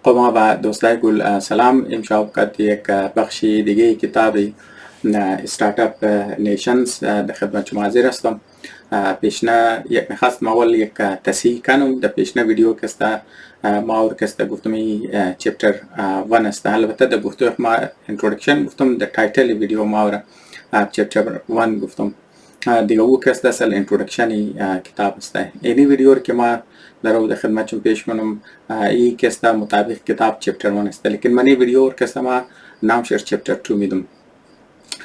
قما و دوستای گل سلام. امشب وقت یک بخشی دیگه کتابی اسٹارٹ نیشنز در خدمت شما حاضر هستم. پیشنه یک میخواستم اول یک تصحیح کنم. در پیشنه ویدیو کسته ما کسته گفتم این چپتر 1 است. البته در گفتم ما انترودکشن گفتم، در تایتل ویدیو ما چپتر 1 گفتم دیگه او کسته اصل انترودکشن کتاب است. اینی ویدیو که ما در خدمتشون پیش کنم این کسته مطابق کتاب چپتر 1 است، لیکن من این ویدیو کسته ما نام شیر چپتر 2 میدم.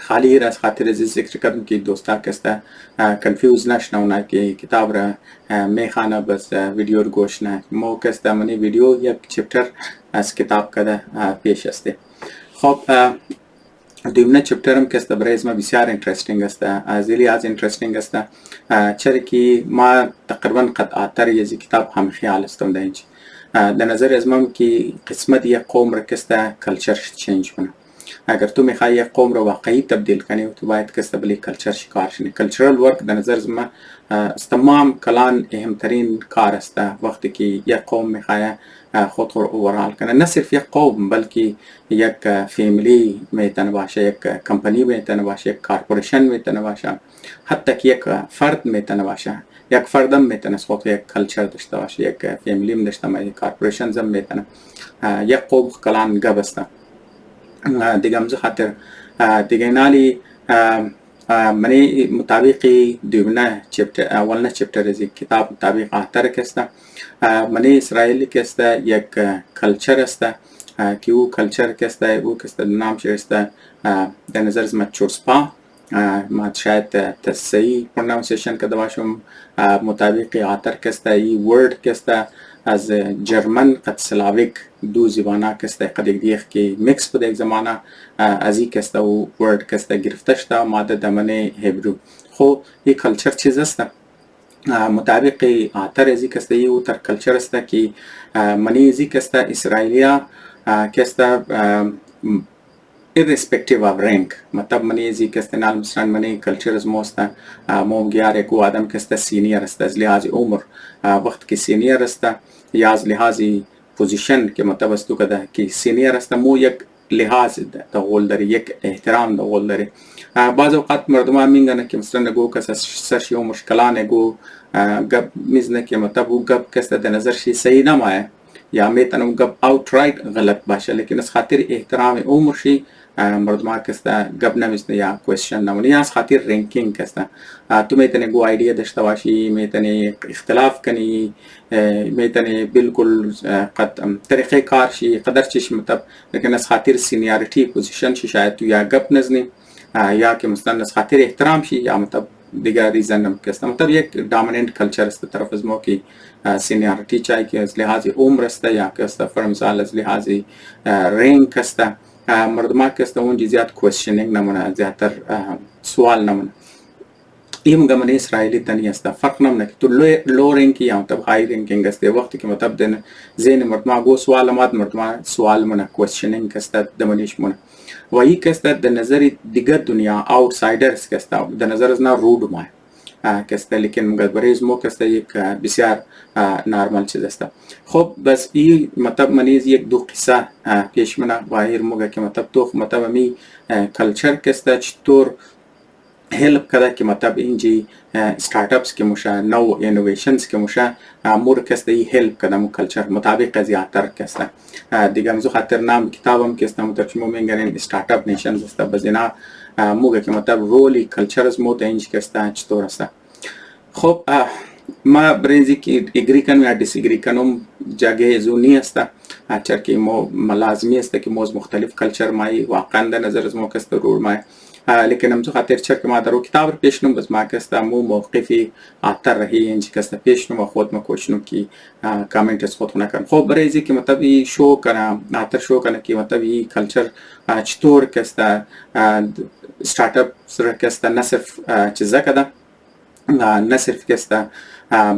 خالی از خاطر از ذکر کردم که دوستا کسته کنفیوز نشنونه که کتاب را میخانه بس ویدیو رو گوش نه. ما کسته من این ویدیو یک چپتر از کتاب کده پیش است. خب دویمه چپتر هم کسته برای از ما بسیار انترستینگ است. از انترستینگ است چرا که ما تقریبا قطعاتر از کتاب هم خیال استم در اینجا. در نظر از ما که قسمت یک قوم را کسته کلچر چینج کنه. اگر تو میخوای یک قوم رو واقعی تبدیل کنی تو باید کسته بلی کلچر شکار شنی. کلچرال ورک در نظر از ما تمام کلان اهمترین کار است وقتی که یک قوم میخوای خود رو اوورال کنه. نه صرف یک قوم بلکه یک فیملی میتونه باشه، یک کمپانی میتونه باشه، یک کارپوریشن میتونه باشه، حتی که یک فرد میتونه باشه. یک فردم میتونه خود یک کلچر داشته باشه، یک فیملی هم داشته باشه، یک کارپوریشن هم میتونه. یک قوم کلان گب است. دیگه همزه خاطر دیگه نالی منی مطابق دویمه چپتر اولنه چپتر از کتاب مطابق آتر کسته منی اسرائیلی کسته یک کلچر است که او کلچر کسته او کسته نام شرسته در نظر از چورسپا ما شاید تصحیح پرونانسیشن کرده باشم. مطابق آتر کسته ای ورد کسته از جرمن قد سلاویک دو زبانه کسته قد دیخ که میکس بوده یک زمانه از این کسته و ورد کسته گرفته شده ماده دمنه هبرو. خو این کلچر چیز است مطابق آتر از این کسته او تر کلچر است که منی از این کسته اسرائیلیا کسته irrespective of rank. مطلب منی از این کسته نال مثلا منی کلچر از موست مومگیار یک آدم کسته سینیر است از لحاظ عمر. وقت که سینیر است یا از لحاظ پوزیشن که مطلب است تو کده که سینیر است مو یک لحاظ دغول داری، یک احترام دغول داری. بعض اوقات مردم ها میگن که مثلا نگو کس سرشی و مشکلان نگو گب میزنه که مطلب او گب کسته در نظر شی صحیح نمایه یا میتونه او گب اوترایت غلط باشه، لیکن از خاطر احترام عمر شی مردم ها کسته گب نمیزنه یا کوشن نمونه یا از خاطر رنکینگ کسته. تو میتونه گو ایدیا داشته باشی، میتونه اختلاف کنی، میتونه بالکل قد طریقه کار شی قدر چیش مطلب، لیکن از خاطر سینیاریتی پوزیشن شی شاید تو یا گب نزنی یا که مثلا از خاطر احترام شی یا مطلب دیگر ریزن هم کسته. مطلب یک دامیننت کلچر است طرف از ما که سینیاریتی چای که از لحاظ عمر است یا کسته فرمزال از لحاظ رنگ کسته. مردم ها کسته اونجا زیاد کوشنینگ نمونه، زیادتر سوال نمونه. این مگه اسرائیلی تنی است فرق نمونه که تو لو رنگی یا مطلب های رنگینگ است. وقتی که مطلب دن زین مردم ها گو سوال ماد مردم ها سوال منه کوشنینگ کسته دمانیش منه. و این کسته در نظر دیگر دنیا آوتسایدرز کسته در نظر از نه رود ماه کسته، لیکن مگه برای از ما کسته یک بسیار نارمال چیز است. خب بس این مطلب منیز یک دو قصه پیش منه واهیر مگه که مطلب تو مطلب می کلچر کسته چطور هلپ کرده که مطلب اینجی اسٹارٹ اپس که موشه نو اینویشنز که موشه مور کسته ای هلپ کرده مو کلچر مطابق زیادتر کسته. دیگه همزو خاطر نام کتابم کسته مترجمه میگنین اسٹارٹ اپ نیشن است. بزینا موگه که مطلب رولی کلچرز مو تا اینج کسته چطور است. خب ما برینزی که اگری کنم یا دیس اگری کنم جاگه زونی است چرا که مو ملازمی است که موز مختلف کلچر مایی واقعا در نظر از مو کسته رول مای، لیکن همزو خاطر چرا که ما درو کتاب رو پیشنم بس ما کسته مو موقفی آتر رهی اینجی کسته پیشنم و خود ما کوشنم که کامنت از خود خونه کنم. خب برایزی که مطلب ای شو کنم آتر شو کنم که مطلب ای کلچر چطور کسته اسٹارٹ اپ سر کسته نه صرف چیزا کده نه صرف کسته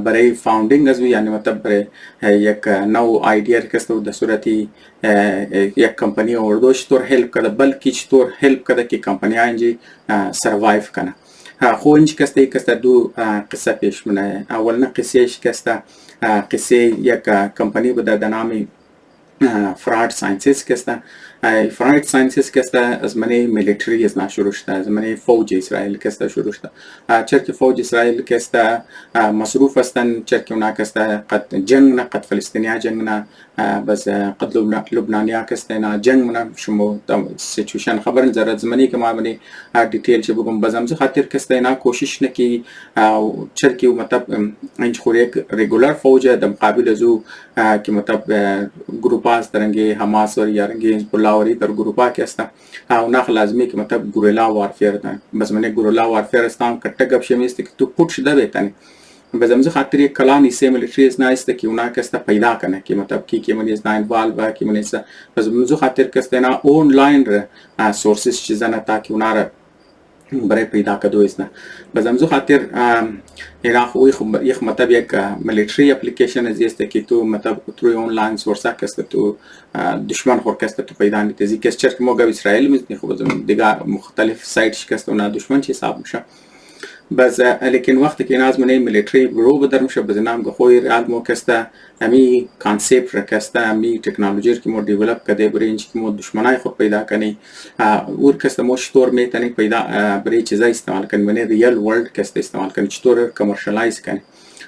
برای فاوندینگ از یعنی مطلب برای یک نو ایدیا کسته در صورتی یک کمپانی اردو چطور هلپ کرده بلکه چطور هلپ کرده که کمپانی اینجی سروایو کنه. خو اینج کسته دو قصه پیش منه. اولنا قصهش کسته قصه یک کمپانی بوده در نام فراد ساینسز که است فراد ساینسز که است از منی میلیتری از شروع شده از منی فوج اسرائیل که است شروع شده چرا فوج اسرائیل که است مصروف هستن چرا اونا که است قد جنگ نه قد فلسطینیا جنگ نه بس قد لبنانیا که است نه جنگ نه شما سیچویشن خبرن زرد زمانی که ما منی دیتیل چه بگم بازم زه خاطر که است نه کوشش نکی چرا که مطلب اینج خوری رگولر فوج د مقابل زو که مطلب گروپاز درنگی حماس و یا رنگی حزب الله وری در گروپا که است اونا لازمی که مطلب گوریلا وارفیر ده بس من گوریلا وارفیر استام کټه گپ شمیست که تو پوت شده بهتنه بزمزه خاطر یک کلان ایسه ملیتری از نایست که اونا که است پیدا کنه که مطلب کی من از ناین والو کی من است بزمزه خاطر که است نه آنلاین سورسز چیزا نه تا که اونا را برای پیدا کدو است نه بزمزه خاطر اینا خو یک مطلب یک ملیتری اپلیکیشن از است که تو مطلب تو آنلاین سورس است تو دشمن خور است تو پیدا نیتی که چرا موقع اسرائیل میزنی خو بزم دیگه مختلف سایتش که است اونا دشمن چی حساب میشه بس لیکن وقتی که ناز منی ملیتری برو بدرم شد بزنم گخوی رال مو کسته امی کانسپت رکسته امی تکنولوژی که مو دیولپ کده برای اینج که مو دشمنای خود پیدا کنی اور کسته مو چطور میتونی پیدا برای چیزا استعمال کنی منی ریال ورلد کسته استعمال کنی چطور کمرشلایز کنی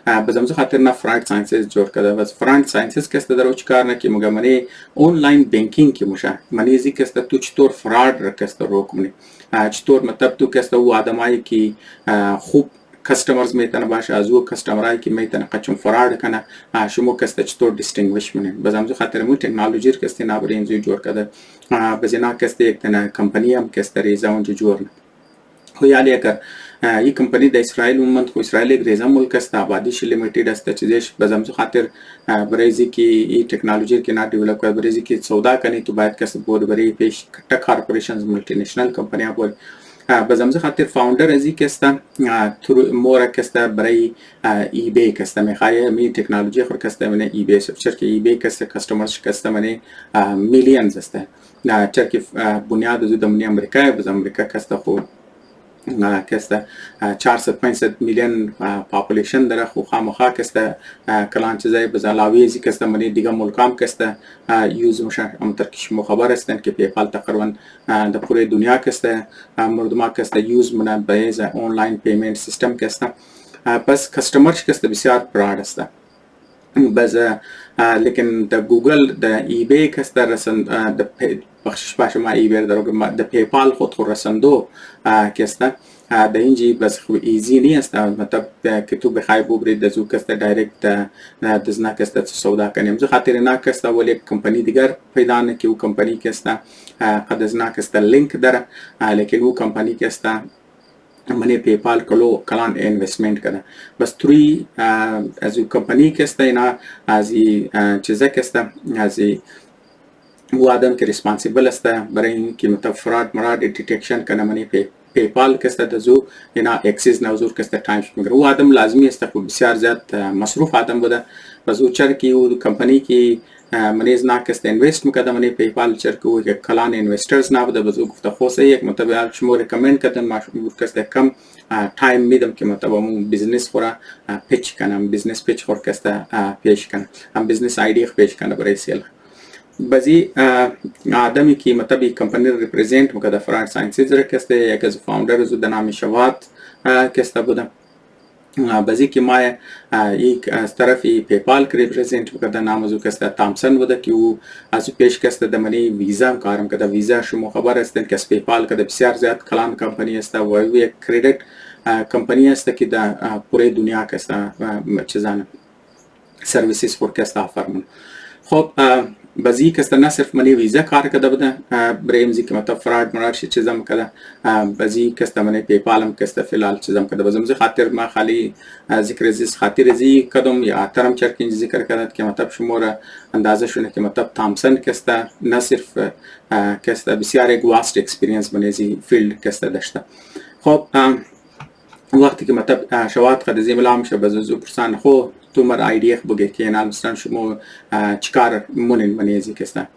بزمزه خاطر نه فراد ساینسز جور کده بس فراد ساینسز کسته درو چکار نه که مگه منی آنلاین بانکینگ که مشه منی زی کسته تو چطور فراد رکسته رو کنی چطور مطلب تو کسته او آدمایی که خوب کستمرز میتونه باشه از او کستمرایی که میتونه قچم فراد کنه شما کسته چطور دیستینگویش منین بزمزه خاطر مو تکنولوژی کسته نابری اینجوری جور کده بزینا کسته یک تنه کمپنی هم کسته ریزه اونجا جور نه خو یاد اگر این کمپنی در اسرائیل اومد خو اسرائیل یک ریزه ملک است آبادیش لیمیتد است چیزش بزمزه خاطر برای که این تکنولوژی که نه دیولپ کرد برای که سودا کنی تو باید کسته بود برای پیش تک کارپوریشنز مولتی نشنل کمپنی ها بود بزمزه خاطر فاوندر ازی کسته مورا کسته برای ای بی کسته میخواه می تکنولوژی خور کسته منه ای بی چرا که ای بی کسته کستمرش کسته منه میلیونز است چرا که بنیاد از دمنی امریکا بز امریکا کسته خود کسته 400-500 میلیون پاپولیشن داره خو خامخا کسته کلان چیزای بزالاوی ازی کسته منی دیگه ملکام کسته یوز میشه امتر کش خبر هستن که پیپال تقریبا در پوره دنیا کسته مردم کسته یوز منه به آنلاین پیمنت سیستم کسته پس کستمرش کسته بسیار براد است بس لیکن در گوگل در ای بی کسته رسند در بخشش باشه ما ای بی در پیپال خود رسندو کسته در اینجی بس خو ایزی نیست مطلب که تو بخوای ببری دزو کسته دایرکت دزنا کسته سودا کنیم زه خاطر نه کسته ولی کمپانی دیگر پیدا نه که او کمپانی کسته قد دزنا کسته لینک داره لیکن او کمپانی کسته منی پیپال کلان اینوستمنت کنه بس توی از کمپانی کسته اینا از چیزا کسته از او آدم که ریسپانسیبل است برای اینکه مطلب فراد مراد دیتکشن کنه منی پیپال کسته دزو اینا اکسس نوزور کسته تایمش میگیره او آدم لازمی است که بسیار زیاد مصروف آدم بوده بس او چرا که او کمپانی کی منیز نا کسته اینوست میکرده منی پیپال چرا که او کلان اینوسترز نبوده بس او گفته خواسته یک مطلب شما ریکامند کردن ما کسته کم تایم میدم که مطلب مو بیزنس خورا پیچ کنم بیزنس پیچ خور کسته پیش کنم هم بیزنس ایدی پیش کنه برای سیل بازی آدمی که مطلب کمپانی ریپرزنت میکرده فراد ساینسز را کسته یک از فاوندر از نام شوات کسته بوده بازی که ما یک از طرفی پیپال که ریپرزنت میکرده نام از او کسته تامسن بوده که او از پیش کسته دمنی ویزا کارم کرده ویزا شما خبر هستن که از پیپال کده بسیار زیاد کلان کمپانی است و یک کردیت کمپانی است که در پوره دنیا کسته چیزان سرویسز فور کسته آفرمون خب بازی کسته نه صرف منی ویزا کار کرده بوده برای امزی که مطلب فراد مراد شی چیزام کرده بازی کسته منی پیپال هم کسته فعال چیزام کرده بازم خاطر ما خالی ذکر عزیز خاطر ازی کدوم یا ترم چرکین ذکر کرده که مطلب شما را اندازه شونه که مطلب تامسن کسته نه صرف کسته بسیار یک واست اکسپریانس منی ازی فیلد کسته داشته خب وقتی که مطلب شوات قد ازی ملام شه بزو پرسان خو تو مر ایدیه بگه که اینا مثلا شما چیکار مونین منی ازی کسته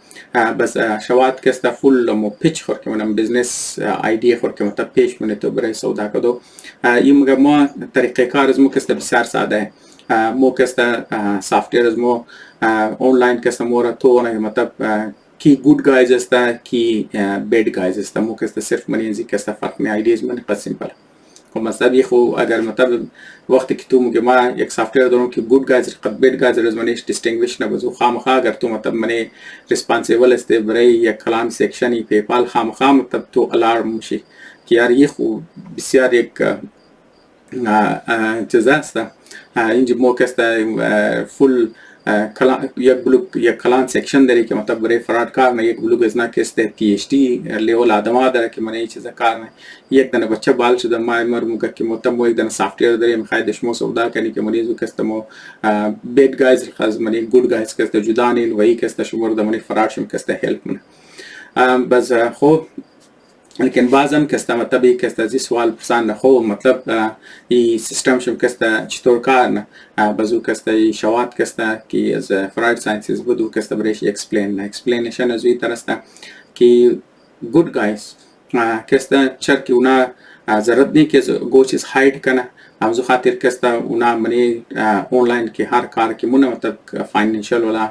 بس شوات کسته فول مو پیچ خور که منم بیزنس ایدیه خور که مطلب پیش منی تو برای سودا کدو این مگه ما طریقه کار از مو کسته بسیار ساده مو کسته سافت ویر از مو آنلاین کسته مورا تو مطلب کی گود گایز است کی بد گایز است مو کسته صرف من اینزی کسته فرق می ایدیز من قد سیمپل خب مطلب خو اگر مطلب وقتی که تو میگه ما یک سافت ویر دارم که گود گایز قد بد گایز از منش دیستینگویش نبازو خامخا اگر تو مطلب من ریسپانسیبل است برای یک کلام سیکشنی پیپال خامخا مطلب تو الارم میشی که یار خو بسیار یک چیز است اینجا مو کسته فول یک کلان سیکشن داره که مطلب برای فراد کار نه یک بلوگ از نه کسته پی اچ دی لیول آدم داره که من این چیزا کار نه یک دانه بچه بال شده ما مرموگه که مطلب مو یک دانه سافت ویر داره میخواد دشمو سودا کنی که مریضو کسته مو بد گایز خاز من گود گایز کسته جدا نه وای کسته شمور دمنی فراد شم کسته هلپ من بس خب لیکن بعضم کسته مطلب کسته زی سوال پرسان خو مطلب ای سیستم شم کسته چطور کار نه بازو کسته شوات کسته کی از فراید ساینسز بدو کسته برایش اکسپلینیشن از وی ترسته کی گود گایز کسته چر کی اونا ضرورت نہیں کہ گو چیز ہائڈ کنه همزو خاطر کسته اونا منی آنلاین که هر کار که مونه مطلب فاینانشل ولا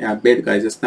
یا بد گایز است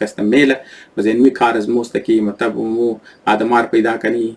کسته میله و زنمی کار از موست که مطلب مو آدمار پیدا کنی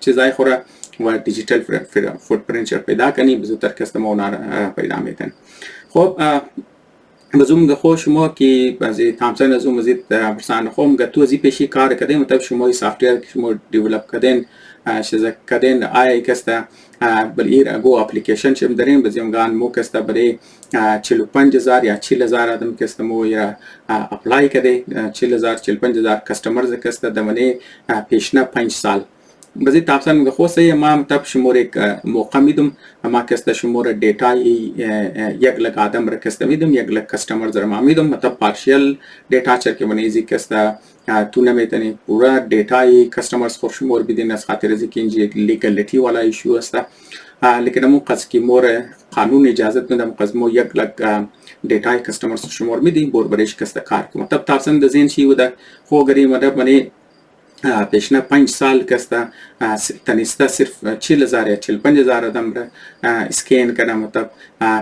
چیزای خوره و دیجیتال فوتپرینت پیدا کنی بزودتر کسته ما اونا پیدا میتن خب بزوم خو شما که بعضی تامسن از اون مزید پرسان خوم گتو ازی پیشی کار کردین مطلب شما سافت ویر که شما دیولپ کردین چیزا کردین آیا کسته بلیر اگو اپلیکیشن شم دارین بزیم گان مو کسته برای 45,000 یا 40,000 آدم کسته مو یا اپلای کرده 40,000 45,000 کستمرز کسته دمنه پیشنه 5 سال بزی تابسن میگه خو سه ما مطلب شمور یک موقع میدم ما کسته شمور دیتا یک لک آدم را کسته میدم یک لک کستمر زر ما میدم مطلب پارشل دیتا چر که منیزی کسته تو نمیتونی پورا دیتا کستمرز خور شمور بدین از خاطر از که اینجا یک لیگالیتی والا ایشو است لیکن مو قصد کی مور قانون اجازت میدم قصد مو یک لک دیتا کستمرز شمور میدیم بور برش کسته کار مطلب تابسن دزین چی ودا خو گری مطلب منی پیشنه 5 سال کسته تنیسته صرف 40,000 یا 45,000 آدم را اسکین کنه مطلب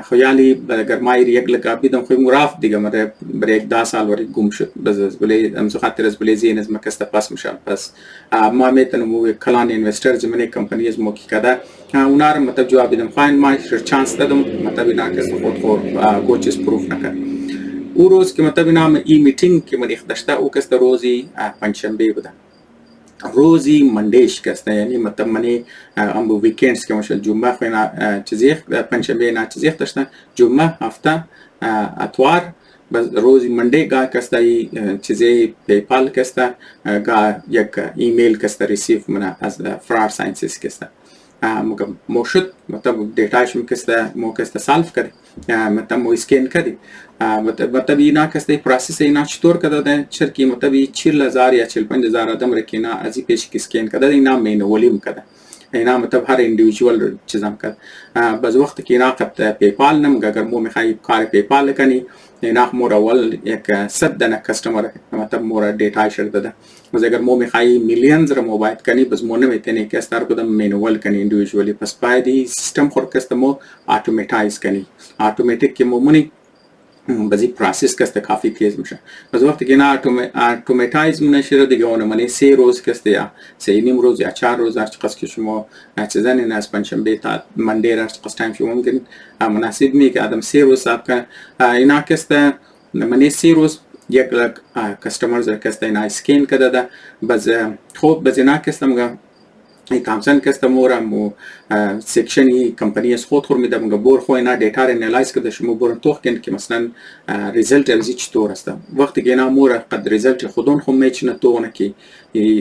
خیالی اگر مایر یک لگا بیدم خوی مراف دیگه مره برای 10 سال وری گم شد بز بلی امزو خاطر از بلی زین از مکسته پاس میشم پس ما میتونم مو کلان اینوستر زمینه کمپانی از موکی کده اونا را مطلب جواب بیدم خواهن ما چانس دادم مطلب اینا کسی خود خور گوچیز پروف نکرد او روز که مطلب اینا ای میتینگ که من اخداشته او کسته روزی پنجشنبه بوده روزی مندیش کسته یعنی مطلب منی ام ویکندز که مشل جمعه خوینا چیزی پنجشنبه اینا چیزی داشتن جمعه هفته اتوار بس روزی منده گا کسته چیزی پیپال کسته گا یک ایمیل کسته ریسیف منا از فرار ساینسز کسته مو شد مطلب دیتاش کسته مو کسته سالف کرد مطلب مو اسکین کردی مطلب اینا کسته پروسس اینا چطور کرده چرکی مطلب 40,000 یا 45,000 آدم رکینا ازی پیش کی اسکین کرده اینا مینولی میکرده اینا مطلب هر اندیویدوال چیزام کرد بعض وقت که اینا قد پیپال نم اگر مو میخوای کار پیپال کنی اینا مور اول یک 100 دانه کستمر مطلب مور دیتا شر داده بس اگر مو میخوای میلیونز رو موبایل کنی بس مو نمیتونی که استار کدام مینوال کنی اندیویدوالی پس باید سیستم خور کستمو اتوماتایز کنی اتوماتیک که مومونی بازی پروسس کسته کافی تیز میشه بس وقتی که اینا اتوماتایز میشه دیگه اون منی 3 روز کسته یا 3 نیم روز یا 4 روز هر چقدر که شما چیزا نه از پنجشنبه تا منده هر چقدر تایم شما ممکن مناسب می که آدم 3 روز صاحب کنه اینا کسته منی 3 روز یک لک کستمرز کسته اینا اسکین کرده ده بس خوب بس اینا کسته مگه تامسن کسته مورم سیکشنی کمپانی از خود خور میده مگه بور خو اینا دیتا رو انالایز کرده شما بورن توخ کن که مثلا ریزلت ازی چطور است وقتی که اینا مور قد ریزلت خودون خو میچنه تو نه که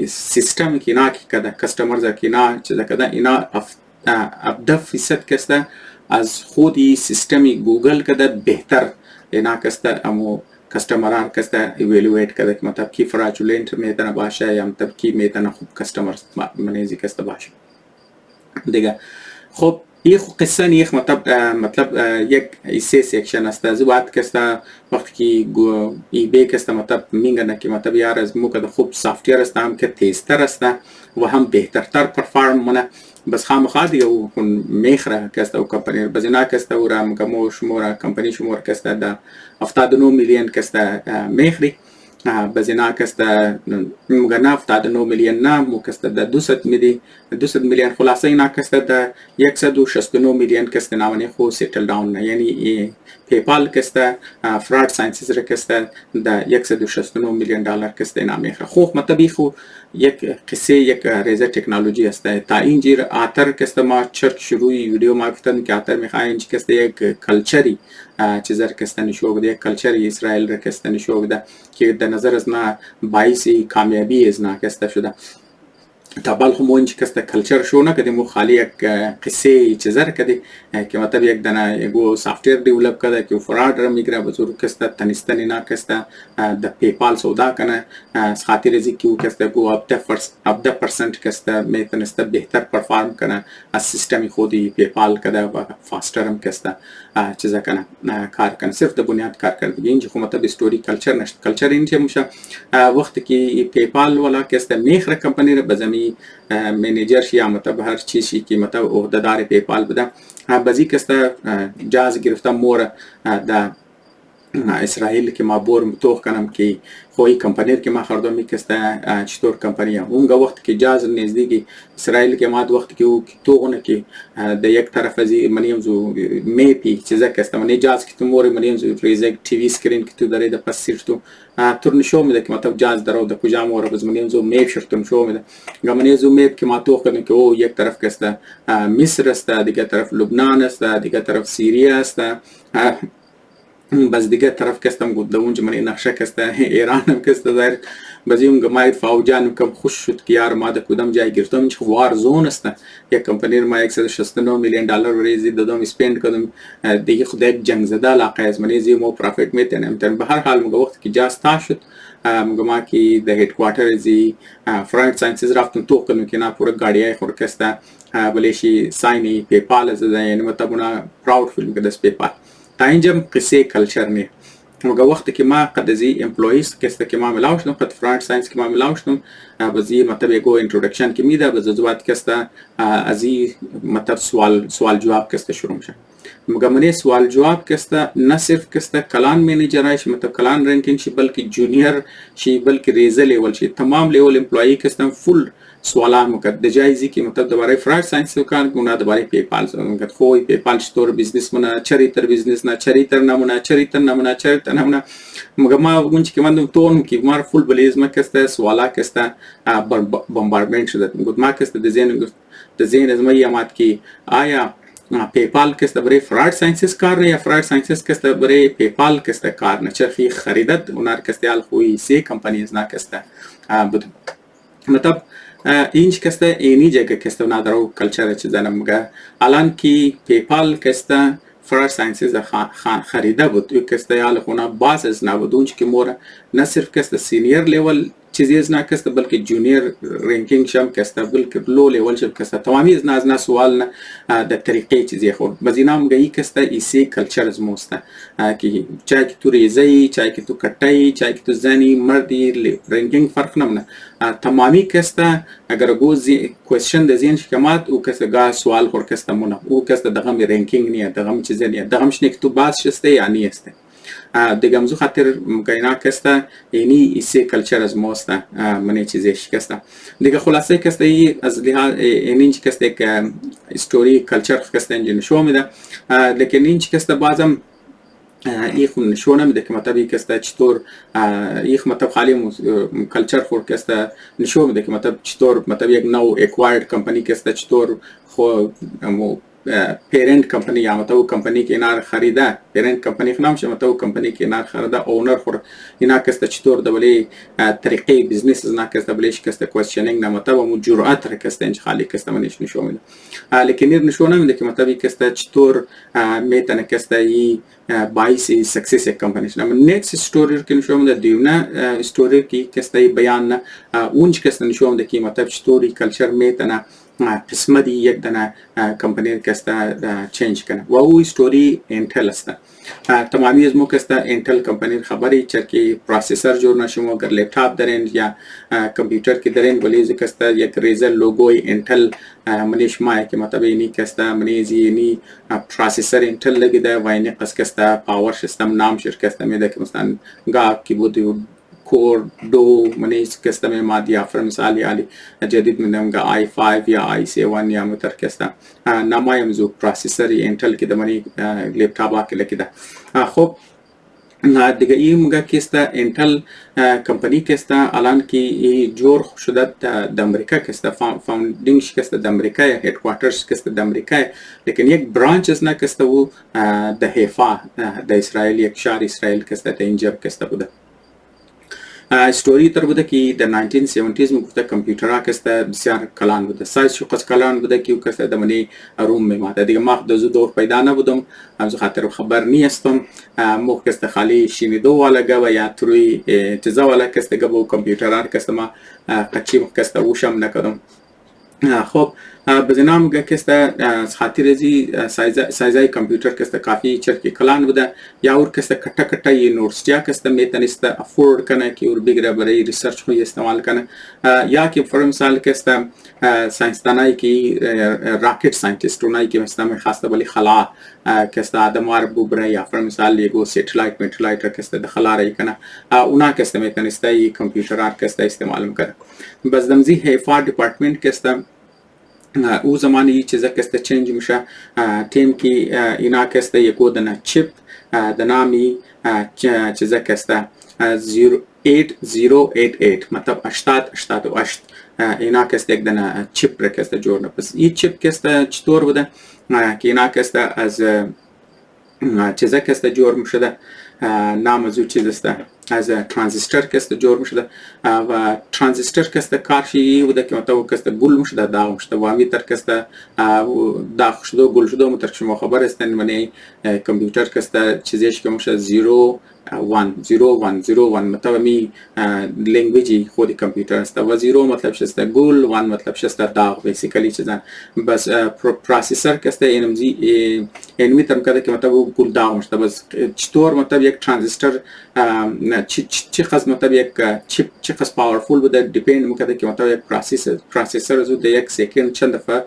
سیستم که اینا که کده کستمرز که اینا چیزا کده اینا 70% کسته از خودی سیستمی گوگل کده بهتر اینا کسته امو کستمران کسته ایوالویت کرده که مطلب کی فراجولنت میتونه باشه یا مطلب کی میتونه خوب کستمر منیزی کسته باشه دیگه خب یک قصه یک مطلب یک ایسه سیکشن است از وقت که وقتی ایبی که مطلب میگن که مطلب یار از موقع خوب سافتیر است هم که تیزتر است و هم بهترتر پرفارم منه بس خامخا دیگه او میخره که او کمپانی بزنا که او را مگمو شماره کمپانی شماره که در 79 میلیون که میخری بزنا که مگنا 79 میلیون نه مو که در 200 میلیون خلاصه اینا که در 169 میلیون که نامنی خو سیتل داون یعنی پیپال که فراد ساینسز را که در 169 میلیون دلار که نامی خو خو مطلبی خو یک قصه یک ریزه تکنولوژی است تا اینجیر آتر که ما چرک شروعی ویدیو ما گفتن که آتر میخواین که یک کلچری چیزر که نشو بده یک کلچری اسرائیل را که نشو بده که در نظر از ما باعث کامیابی از نا که شده تا بالخ مونج که کلچر شو نه کدی مو خالی یک قصه چیزر کدی که مطلب یک دنا یگو سافټویر ډیولپ کړه که فراد را میګره بزرگ که تنستن نه که د پیپال سودا کنه خاطر ازی کیو که گو اب 10% که میتونسته بهتر پرفارم کنه از سیستم خودی پیپال کده و فاستر هم که چیزا کنه کار کنه صرف د بنیاد کار کردگی اینجا خو مطلب استوری کلچر نشد کلچر اینجا میشه وقتی که پیپال والا که میخره کمپانی را بزمی منیجر شی یا مطلب هر چیزی که مطلب عهدهدار پیپال بده بازی که جاز گرفتم مور در اسرائیل که ما بور متوخ کنم که خوی کمپانی که ما خریدم میکسته چطور کمپانی اونگا وقت که جاز نزدیکی اسرائیل که ما وقت که او توونه که در یک طرف از منیم زو میپی چیزا کسته منی جاز که تو مور منیم زو ریزک تیوی سکرین که تو داره در پس سیر تو نشو میده که مطلب جاز درو در کجا مور بز منیم زو میپ شرط نشو میده منی زو میپ که ما توخ کنم که او یک طرف کسته مصر است دیگه طرف لبنان است دیگه طرف سوریه است بس دیگه طرف کستم گفت اونجا من نقشه کسته ایران هم کسته دایر بازی اونگا ماید فاوجان کم خوش شد که یار ما ده کدام جای گرفتم چه وار زون است یک کمپانی رو ما 169 میلیون دلار ریزی دادم اسپند کردم دیگه خود یک جنگ زده علاقه از من زی مو پروفیت میتونم به هر حال مگه وقتی که جاز تا شد مگه ما که ده هدکوارتر زی فرانک ساینسز رفتم تو کنم که نه پورا گاڑیای خور کسته بلیشی ساینی پیپال از ده یعنی مطلب اونا پراود فیلم که دست پیپال تا اینجا قصه کلچر نه مگه وقتی که ما قد ازی امپلویز کسته که ما ملاو شدم قد فرانک ساینس که ما ملاو شدم بازی مطلب یکو انترودکشن که میده بزرگوات کسته ازی مطلب سوال جواب کسته شروع میشه مگه منی سوال جواب کسته نه صرف کسته کلان منیجر شي مطلب کلان رینکینگ شي بلکه جونیور شي بلکه ریزه لیول شي تمام لیول امپلوی کسته فول سوالات مکد جایزی که مطلب دوباره فراد ساینس کار گونا دوباره پیپال مکد خوی پیپال چطور بیزنس منا چریتر بیزنس نه چریتر نمونه مگه ما اونچه که من تون که ما فول بلیزم کسته سوالا کسته بمباردمنت شده گفت ما کسته دزین از ما یامات که آیا پیپال کسته برای فراد ساینسز کار نه یا فراد ساینسز کسته برای پیپال کسته کار نه چرخی خریدت اونار کسته ال خوی سی کمپانیز نه کسته بود مطلب اینج کسته اینی جگه کسته نادرو کلچر چیزا نمگه الان کی پیپال کسته فراد ساینسز خریده بود او کسته یال خونا باز از نبود اونچه که مورا نه صرف کسته سینیر لیول چیزی از نه کسته بلکه جونیر رینکینگ شم کسته بلکه لو لیول شم کسته تمامی از نه سوال نه در طریقه چیزی خود بزینام گئی کسته ایسی کلچر از موسته که چای که تو ریزهی چای که تو کٹایی چای که تو زنی مردی رینکینگ فرق نمونه تمامی کسته اگر گوزی کوشن د زین شکمات او کسته گا سوال خور کسته مونه او کسته دغم رینکینگ نیه دغم چیزی نیه دغم شنه که تو باز شسته یعنی است دیگه امزو خاطر مکاینا کسته اینی ایسی کلچر از موسته منی چیزیش کسته دیگه خلاصه کسته ای از لحاظ اینج کسته یک استوری کلچر کسته اینجا نشو میده لیکن اینج کسته بازم ایخ نشو نمیده که مطلب کسته چطور ایخ مطلب خالی کلچر خور کسته نشو میده که مطلب چطور مطلب یک نو اکوایرد کمپانی کسته چطور خو پیرنٹ کمپنی یا مطلب کمپنی که اینار خریده پیرنٹ کمپنی خنام شه مطلب کمپنی که اینار خریده اونر خور اینا کسته چطور دبلی طریقه بیزنس از نا کسته بلیش کسته کوشنینگ نه مطلب مو جرأت را کسته انج خالی کسته منش نشو میده لیکن این نشو نمیده که مطلب کسته چطور میتونه کسته ای باعث سکسس یک کمپنی شد اما نیکست استوری که نشو میده دیونه استوری که کسته بیان نه اونج کسته نشو میده که مطلب چطوری کلچر میتونه قسمه دی یک دانه کمپانی کسته چینج کنه و او استوری انتل است. تمامی از مو کسته انتل کمپانی خبری چرکی پروسیسر جور نشیم اگر لپتاپ دارین یا کمپیوتر کی دارین ولی از کسته یک ریزر لوگوی انتل منیش مایه که مطلب اینی کسته منیزی اینی پروسیسر انتل لگی ده و اینی قصد کسته پاور سیستم نام شرکسته میده که مثلا گا کیبورد کور دو منیز کسته می مادی افر مثال یالی جدید میدم گا i5 یا i7 یا متر کسته نمایم زو پروسیسر انتل کی ده منی لپتاپ کی لکی ده. خب دیگه این موقع کسته انتل کمپانی کسته الان کی جور شده د امریکا کسته فاوندینگش کسته د امریکا هدکوارترز کسته د امریکا لیکن یک برانچ از نه کسته و د حیفا د اسرائیل یک شهر اسرائیل کسته د اینجا کسته بوده. استوری تر بوده که در 1970s میگفته کامپیوترها کسته بسیار کلان بوده سایز شو قصد کلان بوده که کسته دمانی روم میماده دیگه ما دو دور پیدا نبودم همزو خاطر خبر نیستم مو کسته خالی شینیدو والا گا و یا تروی چیزا والا کسته گا با کامپیوترها کسته ما قچی کسته وشم نکدم. خب بزنام گه کسته خاطر ازی سایزای کامپیوتر کسته کافی چرکی کلان بوده یا اور کسته کٹا کٹا یونیورسیتیا کسته میتنسته افورد کنه که اور بگره برای ریسرچ خوی استعمال کنه یا که فر مثال کسته ساینسدانایی که راکت ساینتیستونایی که مثلا خاصه ولی خلا کسته آدموار بوبره یا فر مثال یگو سیتلایت میتلایت کسته دخلا رای کنه اونا کسته میتنسته کامپیوترات کسته استعمال میکنه. بس دمزی حیفا دیپارتمنت کسته او زمانی چیزا کسته چنج میشه تیم کی اینا کسته یکو دنا چپ دنامی چیزا کسته 8088 مطلب 88 اینا کسته یک دنا چپ را کسته جورنه. پس این چپ کسته چطور بوده که اینا کسته از چیزا کسته جور میشده نام از او چیز است از ترانزیستور کسته جور میشده و ترانزیستور کسته کارشی بوده که مطلب کسته گل میشده داغ میشده و همی تر کسته داغ شده و گل شده و متر شما خبر استن منی کمپیوتر کسته چیزیش که میشه 01 مطلب می لنگویجی خود کمپیوتر است و 0 مطلب شسته گل 1 مطلب شسته داغ بیسیکلی چیزن. بس پروسیسر کسته اینمی ترم کرده که مطلب گل داغ میشده. بس چطور مطلب یک ترانزیستور چی خاص مطلب یک چیپ چی خاص پاورفول بوده دیپند میکنه که مطلب یک پروسیسر زود یک سکند چند دفعه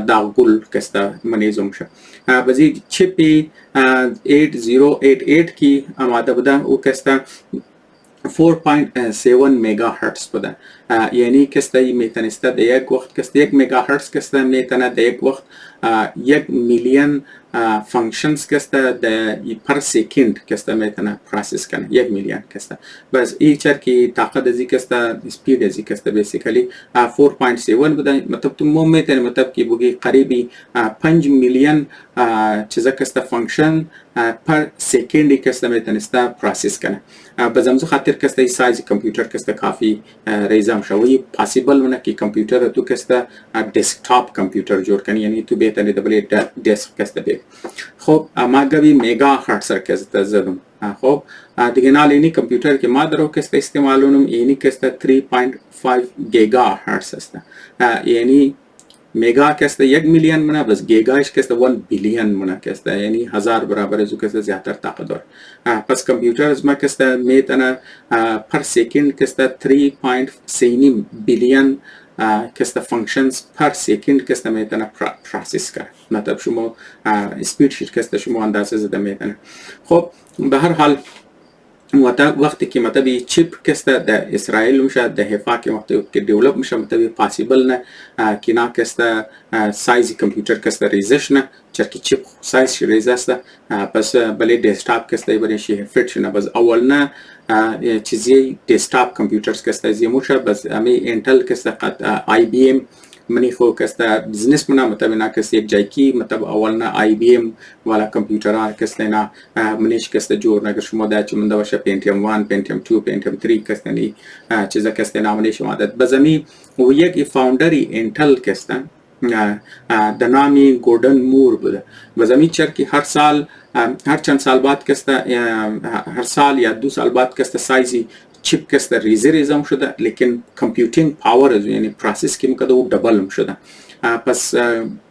داغ گل کسته منیزم میشه. بازی چیپی 8088 کی آماده بوده او کسته 4.7 مگا هرتز بوده یعنی کسته میتونسته در یک وقت کسته 1 مگا هرتز کسته میتونه در یک وقت 1 میلیون فانکشنز کسته پر سکند کسته میتونه پروسس کنه 1 میلیون کسته. بس این چرکی طاقت ازی کسته سپید ازی کسته بیسیکلی 4.7 بوده مطلب تو مو میتونه مطلب که بگی قریبی 5 میلیون چیزا کسته فانکشن پر سکندی کسته میتونسته پروسس کنه. بزمزو خاطر کسته سایز کمپیوتر کسته کافی ریزم شوی پاسیبل منه که کمپیوتر تو کسته دسکتاپ کمپیوتر جور کنی یعنی تو بیتنی دبلی دسک کسته بی. خب ما گوی میگا هرتز کسته زدم. خب دیگه نال اینی کمپیوتر که ما درو کسته استعمالونم اینی کسته 3.5 گیگا هرتز است یعنی میگا کسته 1 میلیون منه بس گیگاش کسته 1 بیلیون منه کسته یعنی 1000 برابر از او کسته زیادتر طاقت داره. پس کمپیوتر از ما کسته میتونه پر سکند کسته 3.3 بیلیون کسته فانکشنز پر سکند کسته میتونه پروسس کنه مطلب شما اسپید شیر کسته شما اندازه زده میتونه. خب به هر حال وقتی که مطلب چیپ کسته در اسرائیل میشه در حیفا که وقتی که دیولپ میشه مطلب پاسیبل نه که نا کسته سایز کمپیوتر کسته ریزش نه چرکی چیپ سایز ریزه است. پس بله دسکتاپ کسته برایشی فیت شنه بس اول نه چیزی دسکتاپ کمپیوترز کسته زیموشه بس امی انتل کسته قد آی بی ام منی خو کسته بزنس منا مطلب نا کسته یک جای کی مطلب اول نه آی بی ام والا کمپیوترها کسته نا منیش کسته جور نگر شما دا چمنده باشه پنتیوم 1 پنتیوم 2 پنتیوم 3 کسته نی چیزا کسته نا منیش مادت بزمی و یک فاوندری انتل کسته د نامی گوردن مور بوده بزمی چرکی هر چند سال بعد کسته هر سال یا 2 سال بعد کسته سایزی چیپ کسته ریزم شده لیکن کمپیوتینگ پاور از یعنی پروسس که میکرده او دبل شده پس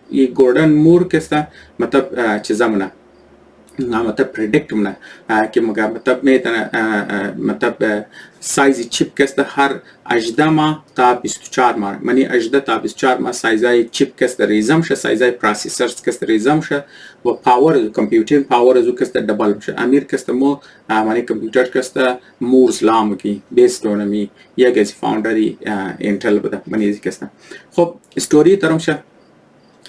ای گوردن مور کستا مطلب چیزامونه مطلب پردیکت مونه که مگه مطلب میتونه مطلب سایز چیپ کسته هر 18 ماه تا 24 ماه منی 18 تا 24 ماه سایزای چیپ کسته ریزم شه سایزای پروسیسرز کسته ریزم شه و پاور کامپیوتینگ پاور از کسته دبل شه امیر کسته مو منی کامپیوتر کسته مورز لام کی بیس دونمی یک از فاوندری انتل بوده منی کسته. خب استوری ترم شه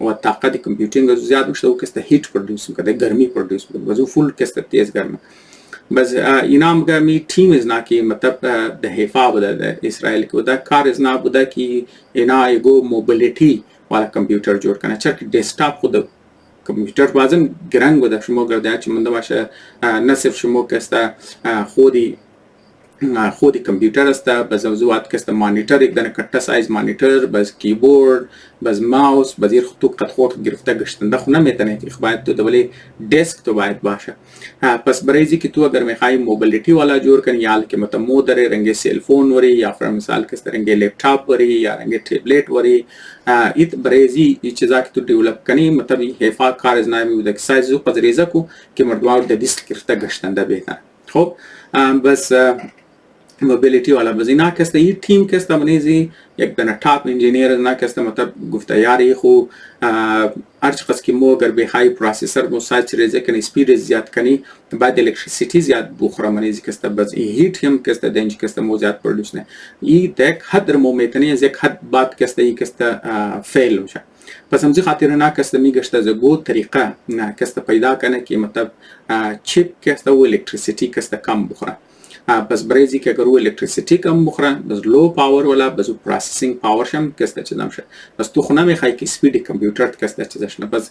و طاقت کمپیوتینگ زیاد میشه و کسته هیت پرودوس میکنه گرمی پرودوس میکنه بازو فول کسته تیز گرمه بس اینا هم می تیم از نا کی مطلب ده حفاظ بوده اسرائیل کو ده کار از نا بوده کی اینا ایگو موبیلیتی والا کمپیوتر جوړ کنه چرا دسکتاپ خود کمپیوتر بازم گرنگ بوده شما گرده چه منده باشه نه صرف شما کسته خودی کمپیوتر است بس موضوعات کسته مانیتور یک دانه کټه سایز مانیتور بس کیبورد بس ماوس بزیر خطوط قد خود گرفته گشتن ده خو نمیتونه که باید تو دولی دسک تو باید باشه پس برایزی که تو اگر میخوای موبیلیتی والا جور کنی یا که مطلب مودره رنگ سیل فون وری یا فرض مثال کسته رنگ لپتاپ وری یا رنگ تبلت وری ایت برایزی این چیزا که تو دیولپ کنی مطلب حفاظ کار از نامی بوده که سایز رو پذریزه کو که مردوار ده دسک گرفته گشتن ده بهتر. خب بس موبیلیتی والا بزینا کسته این تیم کسته منیزی یک دانه ٹاپ انجینیر نه کسته مطلب گفته یاری خو هر چقدر که مو اگر بخوای پروسیسر مو سایز ریزه کنی سپید زیاد کنی بعد الکتریسیتی زیاد بخوره منیزی کسته بس این هیت هم کسته دنج کسته مو زیاد پرودوس نه این تک حد مو میتونی از یک حد بعد کسته این کسته فیل میشه. پس همزی خاطر نه کسته میگشته زگو طریقه نه کسته پیدا کنه که مطلب چیپ کسته و الکتریسیتی کسته کم بخوره بس برایزی که اگر او الکتریسیتی کم بخوره بس لو پاور والا بس پروسیسینگ پاور شم کسته چیزام شه بس تو خونه میخوای که سپید کمپیوتر کسته چیزش نه بس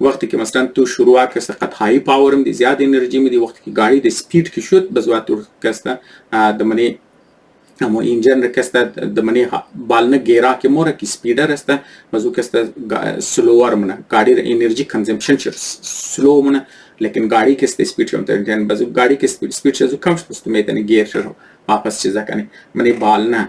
وقتی که مثلا تو شروع کسته قد های پاور می زیاد انرژی می دی وقتی که گاڑی د سپید کی شد بزوات کسته د منی همو انجن کسته د منی بالنه گیرا که مور کی سپیدر است مزو کسته سلوور منه گاڑی انرژی کنزمپشن سلو منه لیکن گاڑی کسته سپید شم تن بزو گاڑی کی سپید شو کم شو تو میتونه گیر شو واپس چیزا کنی منی بالنا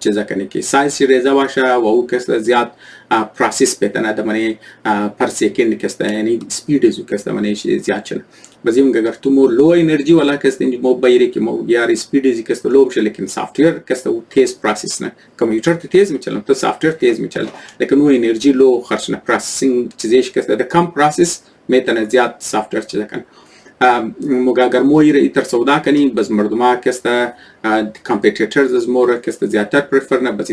چیزا کنی که سایز ریزه باشه و او کسته زیاد پروسس بتنه دمانی پر سکند کسته یعنی سپید زو کسته منیش زیاد چنه بزیم اگر تو مو لو انرژی والا کسته مو بایری که مو یار سپید زی کسته لو بشه لیکن سافتویر کسته او تیز پروسس نه کامپیوتر تو تیز میچلم تو سافتویر تیز میچل لیکن او انرژی لو خرج نه پروسسینگ چیزیش کسته د کم پروسس میتونه زیاد سافتویر چیزا کنه موږ اگر مو یې تر سودا کنی بس مردما کسته کمپیټیټرز از مور کسته زیاتر پریفر نه بس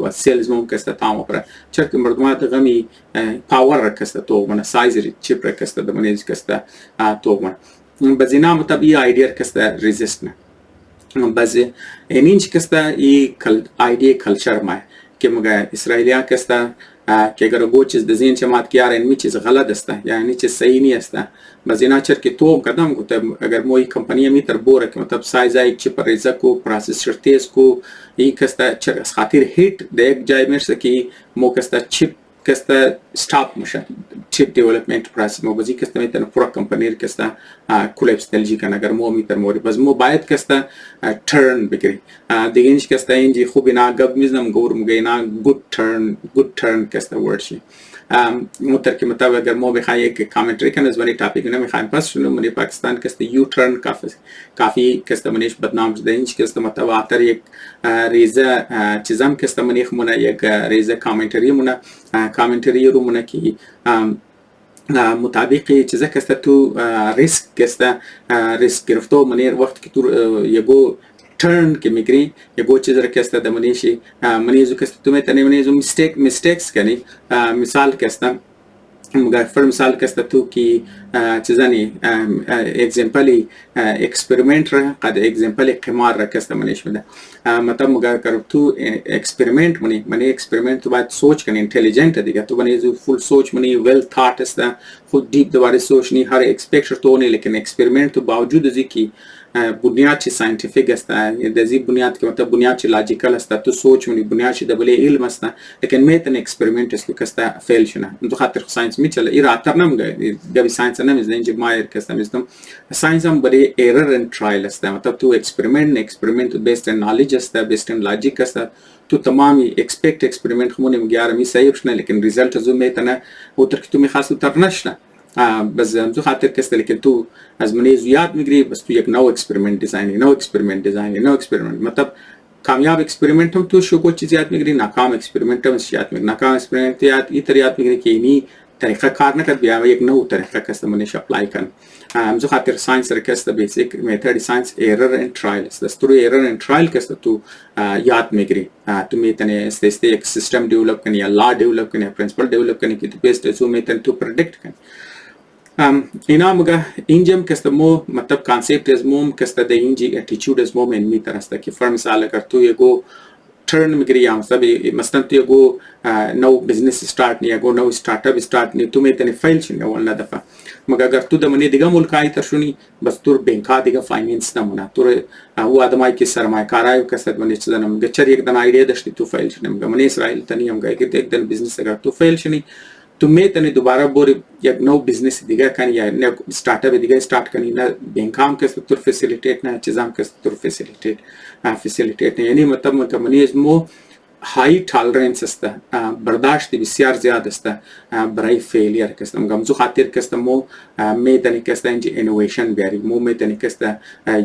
و سیلز مو کسته تام اوپر چرک مردما ته غمی پاور کسته تو من سایز چیپ کسته د منیز کسته تو من بزینا متبی ایډیا کسته ریزیست نه بس اینچ کسته ای ایډیا کلچر ما که موږ اسرائیلیا کسته که اگر گو چیز د ذهن چمات کیار اینمی چیز غلط است یعنی چیز صحیح نہیں است بزینا چر که تو قدم کو اگر موی کمپنی می تر بوره که مطلب سایز ای چیپ ریزه کو پروسیسر تیز کو ای کستا چر خاطر هیت د یک جای مرسه کی مو کستا چیپ کستا ستاپ میشه چیپ دیولپمنت پروسس مو بزی کستا میتونه پورا کمپنی کستا کولپس تلجی کنه اگر مو می تر موری بس مو باید کستا ترن بگیری دیگهش کستا اینجی خوب اینا گب میزنم گور مگه اینا گود ترن کستا ورشی متر که مطابق اگر مو بخوای یک کامنتری کنه زبانی ٹاپک نه میخوایم پس شنو منی پاکستان کستا یو ترن کافی کستا منیش بدنام شده اینج کستا مطابق آتر یک ریزه چیزام کستا منیخ مونه یک ریزه کامنتری مونه کامنتری رو مونه کی مطابق چیزا کستا تو ریسک کستا ریسک گرفتو منیر وقت که تو یگو ترن که میگری یگو چیز را کستا د منیشی منیزو کستا تو میتونی منیزو میستیکس کنی مثال کستا مگر مثال کستا تو کی چیزانی اگزمپلی اکسپریمنت را قد اگزمپلی قمار را کستا منیش بده مطلب مگر کرو تو اکسپریمنت منی اکسپریمنت تو باید سوچ کنی انٹیلیجنٹ دیگه تو منیزو فول سوچ منی ویل تھاٹ است خود دیپ دوباره سوچ نی هر ایکسپیکشن تو نی لیکن اکسپریمنت تو باوجود از کی بنیاد چی ساینتیفیک است دزی بنیاد که مطلب بنیاد چی لاجیکل است تو سوچ منی بنیاد چی دبل علم است لیکن میتن اکسپریمنت است کستا فیل شنه تو خاطر ساینس میچل ایرا اتر نم گبی ساینس نم از اینج مایر کستا میستم ساینس هم بری ایرر اند ترایل است مطلب تو اکسپریمنت بیسد ان نالج است بیسد ان لاجیک است تو تمامی اکسپریمنت خمونه میگیاره می صحیح شنه لیکن ریزالت زو میتنه و تر تو میخواست تر نشنه بس تو خاطر کسته لیکن تو از منی زیاد میگیری بس تو یک نو اکسپریمنت دیزاین مطلب کامیاب اکسپریمنت هم تو شو چیز یاد میگیری ناکام اکسپریمنت هم یاد میگیری ناکام اکسپریمنت یاد ایتر یاد میگیری که اینی طریقه کار نکرد بیا یک نو طریقه کسته منیش اپلای کن همزو خاطر ساینس رکسته بیسیک میتد ساینس ایرر اند ترایل است دستور ایرر اند ترایل کسته تو یاد میگیری تو میتونی است یک سیستم ڈیولپ کنی یا لا ڈیولپ کنی یا پرنسپل ڈیولپ کنی که تو بیسد تو میتونی تو پردیکت کنی اینا مگه اینجم کسته مو مطلب کانسپت از موم کسته د اینجی اتیچود از موم می ترسته که فرم مثال اگر تو یگو ترن میگیری یا مثلا تو یگو نو بزنس استارت نی یگو نو استارټاپ استارت نی تو میتونی فیل شنی ولنه دفعه مگه اگر تو د منی دیگه ملکای تر شونی بس تور بینکا دیگه فایننس نمونه تور او ادمای کی سرمایه کارای کسد منی چدنم گچر یک دن ایډیا دشتی تو فیل شنی مگه منی اسرائیل تنیم گای کی یک دن بزنس اگر تو فیل شنی تو میتونی دوباره بوری یک نو بزنس دیگه کنی یا نه استارټاپ دیگه استارت کنی نه بینکام کس تور فسیلیټیټ نه چیزام کس تور فسیلیټیټ نه یعنی مطلب منی از مو های تالرنس است برداشت بسیار زیاد است برای فیلیر کستم گمزو خاطر کستم مو میتونی کست اینجا انوویشن بیاری مو میتونی کست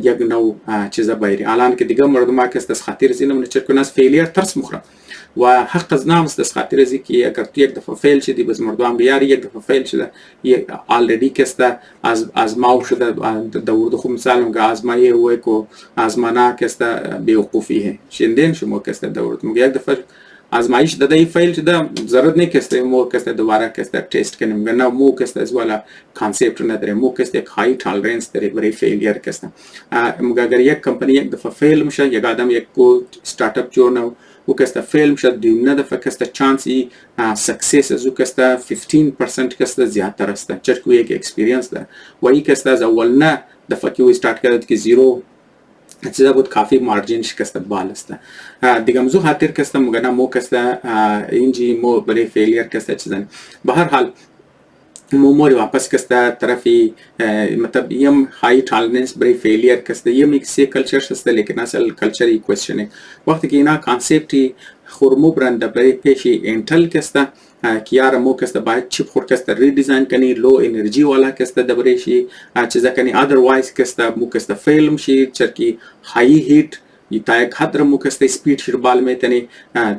یک نو چیزا بیاری الان که دیگه مردم کست از خاطر زینم نچرکن از فیلیر ترس مخرم و حق از نام است از خاطر ازی که اگر تو یک دفعه فیل شدی بس مردم بیاری یک دفعه فیل شده یک آلردی کست از ماو شده دورد خوب مثال مگه آزمایه ہوئے کو آزمانا کست بیوقوفی ہے شندین شما کست دورد مگه یک دفعه آزمایش دادی فیل شده ضرورت نہیں کست مو کست دوباره کست ٹیسٹ کنیم مگه نه مو کست از والا کانسپت نداره مو کست یک های تالرنس داره برای فیلیر کست مگه اگر یک کمپنی یک دفعه فیل میشه یک آدم یک کو استارتاپ جوړ و کستا فیل میشه دویم نه دفعه کستا چانسی سکسیس از او کستا 15% کستا زیادتر است چرا یک اکسپریانس ده و این کستا از اول نه دفعه که او استارت کرد که زیرو چیزا بود کافی مارجینش کستا بال است دیگه مزو خاطر کستا مگنا مو کستا اینجی مو برای فیلیر کستا چیزن به هر حال موموري واپس كستا طرفي مطلب يم هاي تالنس بري فيلير كستا يم اكسي كلچر شستا لكن اصل كلچر اي كويشن وقت كينا كونسيبتي خورمو برند بري پیشي انتل كستا کیار مو کسته باید چیپ خور کسته ریډیزاین کنی لو انرژی والا کسته دبرې شي چې ځکه کني اذروایز کسته مو کسته فیلم شي چرکی های هیت یتای خطر مو کسته سپیډ شربال میتنی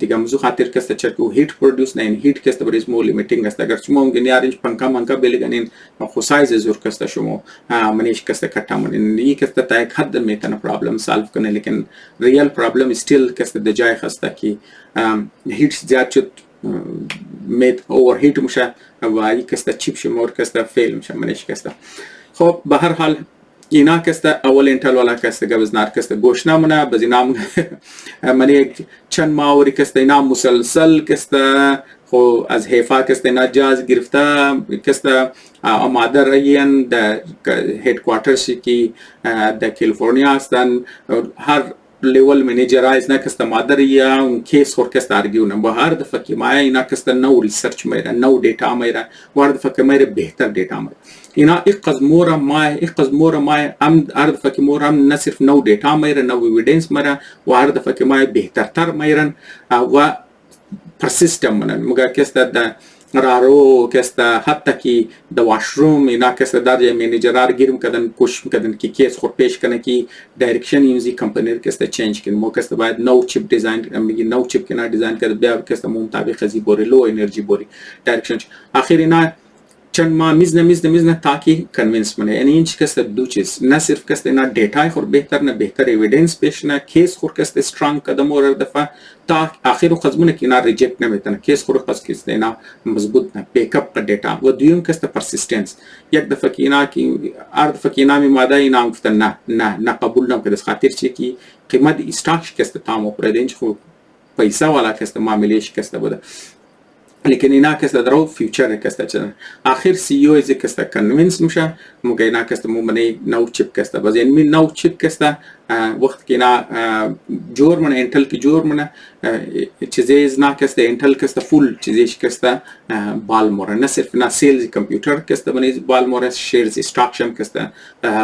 دیگه مزو خاطر کسته چرکو هیت پرودوس نه هیت کسته بریز مو لیمیتینگ است اگر شما ممکن یارینج پنکا منکا بلگنین خو سایز زور کسته شما منیش کسته کټا منین ی کسته تای خد میتنه پرابلم سالو کنه لیکن ریل پرابلم استیل کسته د جای خسته کی هیت زیاد چت مید اوور هیت مشه و یک کسته چیپ شمور کسته فیلم شه منش کسته خب به هر حال اینا کسته اول انتل والا کسته گوزنار کسته گوش نمونه بزینام منی چند ماوری کسته اینا مسلسل کسته خو از حیفا کسته اینا جاز گرفته کسته آماده رایین در هیدکوارترش کی در کالیفرنیا هستن هر لیول منیجرایز نکسته مادر یا اون کیس خور کسته ارگیونه با هر دفعه که مایا اینا کسته نو ریسرچ میره نو دیتا میره و هر دفعه که میره بهتر دیتا میره اینا اقز مورا مایا هم هر دفعه که مورا هم نه صرف نو دیتا میره نو ایویدنس میره و هر دفعه که مایا بهترتر میرن و پرسیستم منن مگه کسته ده رارو کسته حتی که د واشروم اینا کسته در جای منیجرار گیرم کردن کوشش میکردن که کیس خود پیش کنه که دایرکشن اینزی کمپانی کسته چینج کنه مو کسته باید نو چیپ دیزاین میگه نو چیپ کنه دیزاین کرد بیا کسته مو مطابق خزی بوری لو انرژی بوری دایرکشن آخر اینا چند ما میزنه تاکي کنوینس منه یعنی اینچ کسته دو چیز نه صرف کسته اینا دیتا خور بهتر نه بهتر ایویدنس پیش نه کیس خور کسته سترانگ قدم اور دفعه تا آخر خزمونه که اینا ریجکت نمیتونه کیس خور خاص کسته اینا مضبوط نه بیک اپ دیتا و دویم کسته پرسیستنس یک دفعه که اینا کی هر دفعه که اینا می ماده اینا گفتن نه قبول نمیکنه خاطر چی کی قیمت استاک کسته تامو پردینج خو پیسه والا کسته معاملهش کسته بوده لیکن اینا کسته درو فیوچر کسته چه آخر سی او از کسته کنوینس میشه موگه اینا کسته مو منی نو چیپ کسته باز یعنی نو چیپ کسته وقت که اینا جور منه انتل کی جور منه چیزی از نا کسته انتل کسته فول چیزیش کسته بال موره نه صرف نه سیلز کمپیوتر کسته منی بال موره شیرز استراکشن کسته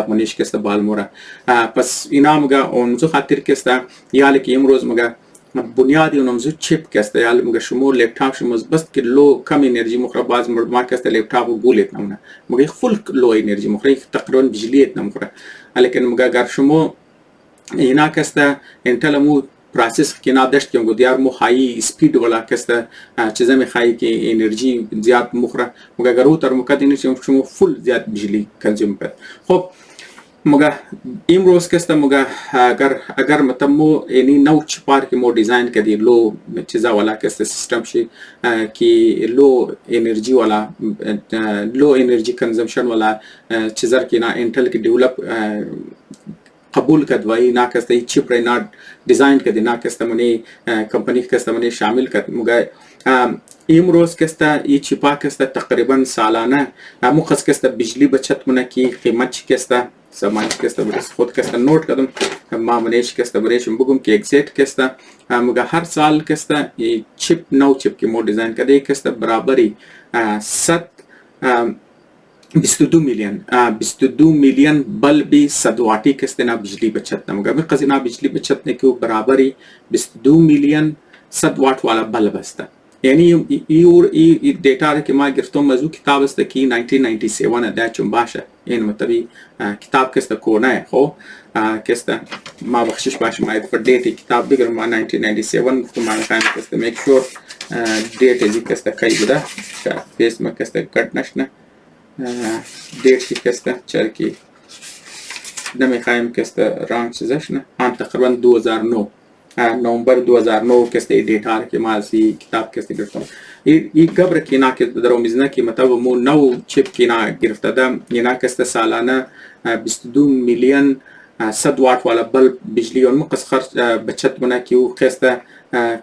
منیش کسته بال موره پس اینا موگه اونزو خاطر کسته یا که امروز موگه بنیادی اونمزو چیپ کسته یا مگه شما لپتاپ شما بس که لو کم انرژی مخره باز ما کسته لپتاپ و بولت نمونه مگه فول لو انرژی مخره تقریبا بجلیت نمخره لیکن مگه اگر شما اینا کسته انتل مو پروسس که نادشت که مگه دیار مو های سپید والا کسته چیزا میخوایی که انرژی زیاد مخره مگه اگر او تر مکدینی شما فول زیاد بجلی کنزوم کرد خب مگه امروز کسته مگه اگر مطلب مو یعنی نو چپار که مو دیزاین کردی لو چیزا والا کسته سیستم شی که لو انرژی والا لو انرژی کنزمپشن والا چیزر که نا انتل که ڈیولپ قبول کرد و اینا کسته چیپ رینا دیزاین کردی نا کسته منی کمپانی کسته منی شامل کرد مگه امروز کسته ای چیپا کسته تقریبا سالانه مخص کسته بجلی بچت منه کی قیمت کسته سامان کسته برس خود کسته نوٹ کردم ما منیش کسته بریشم بگم که اگزیت کسته مگه هر سال کسته چیپ نو چیپ که مو دیزاین کرده کسته برابری 22 میلیون بلبی 100 واتی کسته نا بجلی بچت مگه می قضینا بجلی بچت نه که برابری 22 میلیون 100 واٹ والا بلب است یعنی ای دیتا که ما گرفتم موضوع کتاب است که 1997 ده چون باشه این مطلبی کتاب کسته کونه خو کسته ما بخشش باشه ما فر دیت کتاب بگیرم ما 1997 گفتم ما میخوایم کسته میک شور دیت ازی کسته کی بوده پیس ما کسته کٹ نشنه دیت کی کسته چرکی نمیخوایم کسته رانگ چیزش نه تقریبا 2009 نومبر 2009 کسته دیتا که ما از کتاب کسته گرفتم ای قبر که اینا که در امیزنه که مطلب مو نو چیپ که اینا گرفته ده اینا کسته سالانه 22 میلیون 100 واٹ والا بلب بجلی اون مقص خرج بچت منه که او کسته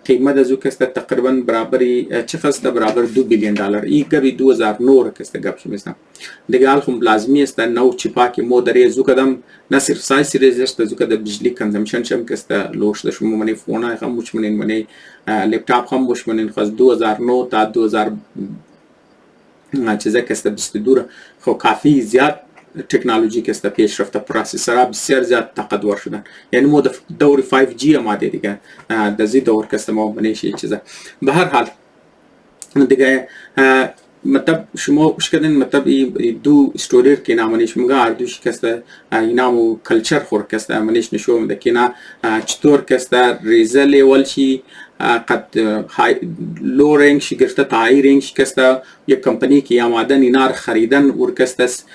قیمت ازو کسته تقریبا برابری چه خسته برابر $2 بیلیون ای گبی 2009 کسته گب شمیستم دیگه حال خم لازمی است نو چیپا که مو در ازو کدم نه صرف سای سیریزشت ازو کده بجلی کنزمشن شم کسته لوش دشم منی فونه خم موش منین منی لپتاپ خم موش منین خواست 2009 تا چیزا که است 22 خب کافی زیاد تکنولوژی که است پیشرفت پروسسورها بسیار زیاد طاقتور شدن یعنی ما دور 5G آماده دیگه در زی دور که است ما منیشی چیزا به هر حال دیگه مطلب شما اش کردن مطلب دو استوریر که نامنیش مگه اردوش که است اینامو کلچر خور که است منیش نشو مده که نه چطور که است ریزه لیول شی قد لو رنگ شی گرفته تا های رنگ شی که است یک کمپانی که آمادن اینار خریدن ور که است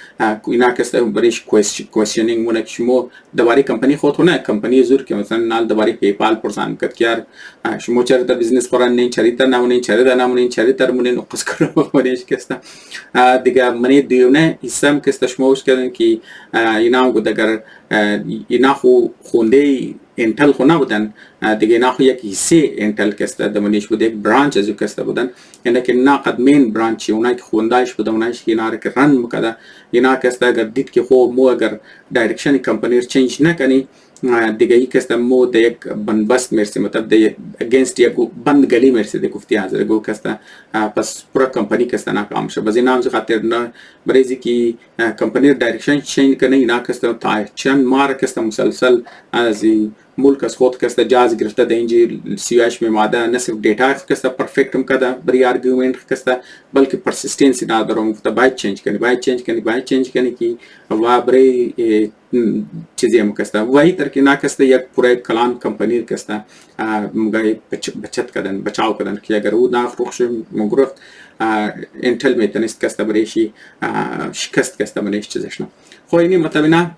اینا که است بریش کوشنینگ مونه که شما دوباره کمپانی خود نه کمپانی زور که مثلا نال دوباره پیپال پرسان کرد که شما چرا تا بیزنس قران نه چریتا نمونه چریتا نمونه چریتا مونه نقص کرو منیش که است دیگه منی دیونه اسم که است شما وش کردن که اینا گفت اگر اینا خونده انتل خو نبودن دیگه اینا خو یک حصه انتل که است دمونیش بود یک برانچ از که است بودن یعنی که اینا قد مین برانچی اونایی که خوندهش بود اونایش که اینا که رن مکده اینا که است اگر دید که خو مو اگر دایرکشن کمپانی چینج نکنی دیگه ای که است مو د یک بنبست مرسی مطلب د اگینست یک بند گلی مرسی د گفتی حاضر گو که است پس پورا کمپانی که است ناکام شه بز نام خاطر نه بریزی کی کمپانی دایرکشن چینج کنه اینا که است تا چند مار که است مسلسل از ملک از خود که است جاز گرفته د اینجی سیاش می ماده نه صرف دیتا که است پرفکت هم کده بری آرگومنت که است بلکه پرسیستنسی ندارم گفته باید چینج کنی کی و بری چیزی هم که است وای تر که نا که است یک پوره کلان کمپانی که است مگای بچت کردن بچاو کردن که اگر او نه فروخش مگرفت انتل میتونست که است بریشی شکست که است منیش چیزش نه خو اینی مطلب نه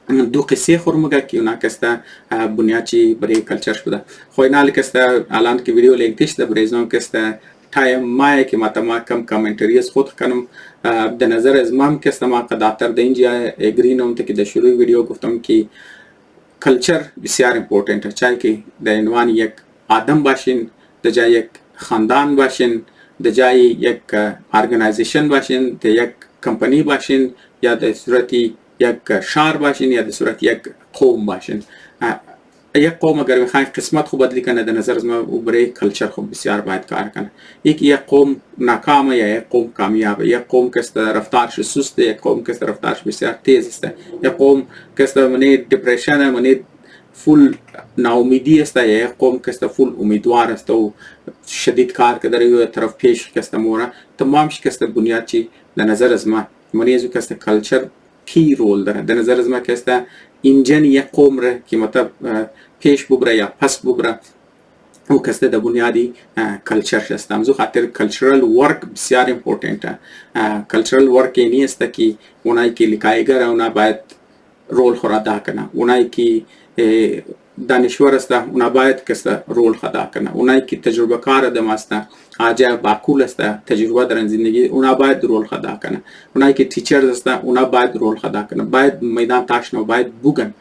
دو قصه خورمگه که اونا کسته بنیادی برای کلچر شده خوی نال کسته الان که ویدیو لینک تشته بریزون کسته تایم مای که ما کم کامنتریز خود کنم به نظر از ما کسته ما قداتر دینجا اگرینم تا که در شروع ویدیو گفتم که کلچر بسیار امپورتنت چای که در عنوان یک آدم باشین در جای یک خاندان باشین در جای یک ارگنایزیشن باشین در یک کمپانی باشین یا در صورتی یک شهر باشین یا در صورت یک قوم باشین یک قوم اگر بخواین قسمت خوب بدلی کنه در نظر از ما او برای کلچر خوب بسیار باید کار کنه یک قوم ناکامه یا یک قوم کامیابه یک قوم که است رفتارش سسته یک قوم که است رفتارش بسیار تیز است یک قوم که است منی دپرشن منی فول ناامیدی است یا یک قوم که است فول امیدوار است و شدید کار که داره طرف پیش که است مورا تمامش که است بنیاد چی در نظر از ما منیزو که است کلچر کی رول داره در نظر از ما که است انجن یک قوم را که مطلب پیش ببره یا پس ببره او که است در بنیادی کلچر است امزو خاطر کلچرال ورک بسیار امپورتنت کلچرال ورک اینی است که اونایی که لیکایگر اونا باید رول خود ادا کنه اونایی که دانشور است اونا باید که است رول خود ادا کنه اونایی که تجربه کار آدم است آجا باکول است تجربه در زندگی اونا باید رول خود ادا کنه اونایی که تیچرز است اونا باید رول خود ادا کنه باید میدان تاش نه باید بوگن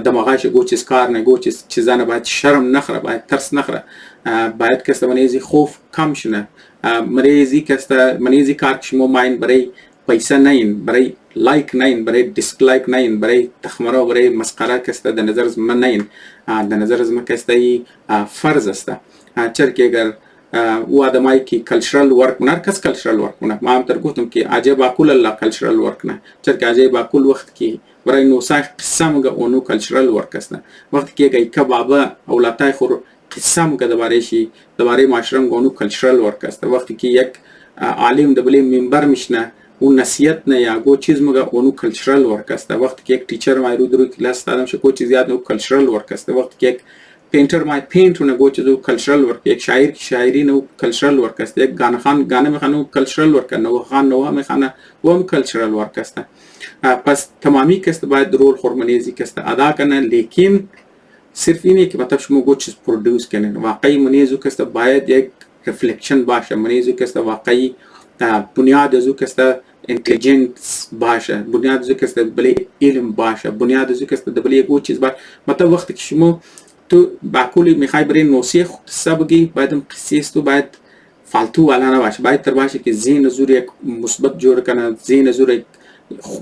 دماغش گو چیز کار نه گو چیزانه باید شرم نخره باید ترس نخره باید که است منیزی خوف کم شونه مریزی که است منیزی کار شما ماین برای پیسه نین برای لایک نین برای دیسلایک نین برای تخمره برای مسخره که است در نظر از من نین در نظر از من که است فرض است چرا اگر او آدمایی که کلچرال ورک نه کس کلچرال ورک نه ما هم تر گفتم که عجب باکول الله کلچرال ورک نه چرا که عجب باکول وقت که برای نوسای قصه مگه اونو کلچرال ورک است وقتی که یک بابا اولادای خور قصه مگه درباره معاشره اونو کلچرال ورک است وقتی که یک عالم دبلی منبر میشنه اون نصیحت نه یا گو چیز مگه اونو کلچرال ورک است وقتی که یک ټیچر ما رو کلاس دادم شو کو چیز یاد نو کلچرال ورک است وقتی که یک پینتر ما پینت نه گو چیزو کلچرال ورک یک شاعر کی شاعری نو کلچرال ورک است یک گانخان گانه میخوانو کلچرال ورک نو خان نو میخوانه و هم کلچرال ورک است پس تمامی که است باید رول خورمنیزی که است ادا کنه لیکن صرف اینه که مطلب شما گو چیز پرودوس کنه واقعی منیزو که است باید یک ریفلکشن باشه منیزو که است واقعی بنیاد ازو که است انتلیجنس باشه بنیاد ازو که است بلی علم باشه بنیاد ازو که است بلی گو چیز باشه مطلب وقتی که شما تو باکولی میخوای برای نوسیه قصه بگی باید قصه است تو باید فالتو والا نباشه باید تر باشه که ذهن زور یک مثبت جور کنه ذهن زور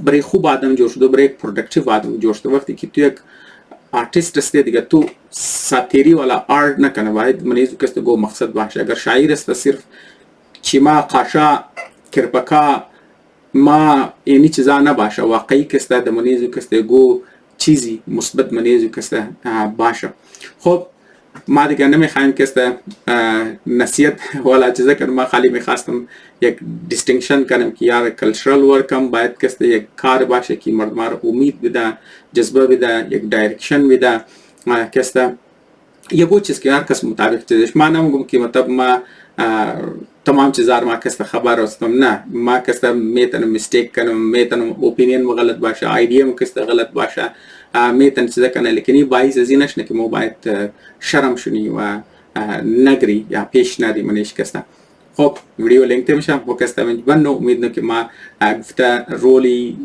برای خوب آدم جور شده برای یک پروداکتیو آدم جور شده وقتی که تو یک آرتیست هستی دیگه تو ساتیری والا آرت نکنه باید منیزو که است گو مقصد باشه اگر شاعر است صرف چیما قاشا کرپکا ما اینی چیزا نباشه، واقعی کسته دمونیزو کسته گو چیزی مثبت منیزو کسته باشه. خب ما دیگه نمیخوایم کسته نصیحت والا چیزا کنم، ما خالی میخواستم یک دیستینکشن کنم که یار کلچرال ورک هم باید کسته یک کار باشه که مردم رو امید بده، جذبه بده، یک دایرکشن بده کسته یه چیز که هر کس مطابق چیزش. ما نمیگم که مطلب ما تمام چیزا رو ما کسته خبر هستم، نه، ما کسته میتونم میستیک کنم، میتونم اوپینین غلط باشه، آیدیا کسته غلط باشه، میتونم چیزا کنه، لیکن این باعث از این نشنه که ما باید شرم شونی و نگری یا پیش ندی منیش کسته. خب ویدیو لینک میشه و کسته من بنو امید نو که ما گفته رولی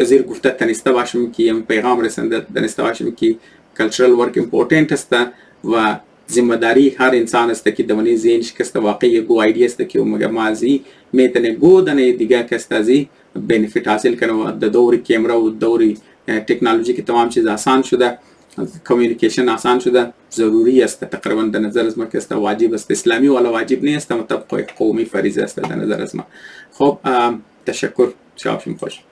زیر گفته تنسته باشم که پیغام رسنده تنسته باشم که کلچرال ورک امپورتنت است و ذمہ داری هر انسان است که دمانی زینش کسته واقعی گو آیدیا است که مگه مازی میتونه گو دنه دیگه کسته ازی بینفیت حاصل کنه و در دور کیمرا و دور تکنولوژی که تمام چیز آسان شده، کمیونیکیشن آسان شده، ضروری است تقریبا در نظر از ما کسته واجب است، اسلامی ولا واجب نیست، مطلب قومی فریضه است در نظر از ما. خب تشکر، شبشون خوش.